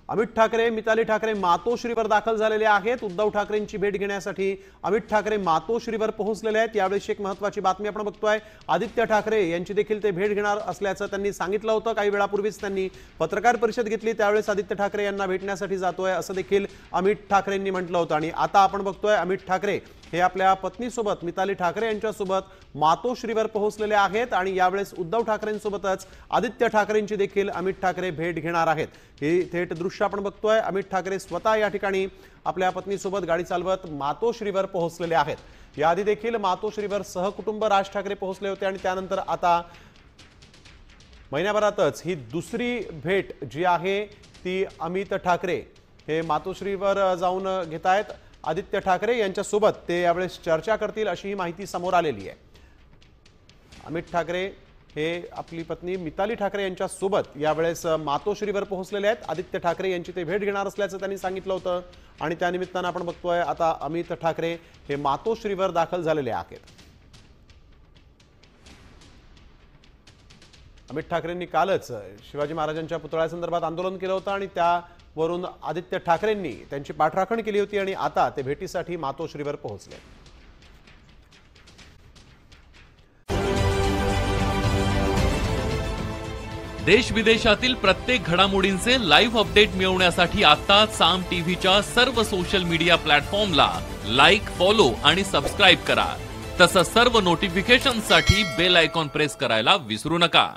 अमित ठाकरे मिताली ठाकरे मातोश्रीवर दाखल झालेले आहेत। उद्धव ठाकरेंची भेट घेण्यासाठी अमित ठाकरे मातोश्रीवर पोहोचलेले आहेत। यावेळी एक महत्त्वाची बातमी आपण बघतोय, आदित्य ठाकरे यांची देखील ते भेट घेणार असल्याचं त्यांनी सांगितलं होतं। काही वेळापूर्वीच त्यांनी पत्रकार परिषद घेतली, त्यावेळेस आदित्य ठाकरे यांना भेटण्यासाठी जातोय असं देखील अमित ठाकरेंनी म्हटलं होतं। आणि आता आपण बघतोय अमित ठाकरे हे आपल्या पत्नीसोबत मिताली ठाकरे यांच्यासोबत मातोश्रीवर पोहोचलेले आहेत आणि यावेळेस उद्धव ठाकरेंसोबतच आदित्य ठाकरेंची देखील अमित ठाकरे भेट घेणार आहेत। ही थेट दृश्य आपण बघतोय, अमित ठाकरे स्वतः या ठिकाणी आपल्या पत्नीसोबत गाडी चालवत मातोश्रीवर पोहोचलेले आहेत। याआधी देखील मातोश्रीवर सहकुटुंब राज ठाकरे पोहोचले होते आणि त्यानंतर आता महिन्याभरातच ही दुसरी भेट जी आहे ती अमित ठाकरे हे मातोश्रीवर जाऊन घेत आहेत। आदित्य ठाकरे यांच्यासोबत ते यावेळेस चर्चा करतील अशी ही माहिती समोर आलेली आहे। अमित ठाकरे हे आपली पत्नी मिताली ठाकरे यांच्यासोबत यावेळेस मातोश्रीवर पोहोचलेले आहेत। आदित्य ठाकरे यांची ते भेट घेणार असल्याचं त्यांनी सांगितलं होतं आणि त्यानिमित्तानं आपण बघतोय आता अमित ठाकरे हे मातोश्रीवर दाखल झालेले आहेत। अमित ठाकरेंनी कालच शिवाजी महाराजांच्या पुतळ्यासंदर्भात आंदोलन केलं होतं आणि त्यावरून आदित्य ठाकरेंनी त्यांची पाठराखण केली होती आणि आता ते भेटीसाठी मातोश्रीवर पोहोचले। देश विदेशातील प्रत्येक घडामोडींचे लाईव्ह अपडेट मिळवण्यासाठी आता साम टीव्हीच्या सर्व सोशल मीडिया प्लॅटफॉर्मला लाईक, फॉलो आणि सबस्क्राईब करा। तसंच सर्व नोटिफिकेशनसाठी बेल आयकॉन प्रेस करायला विसरू नका।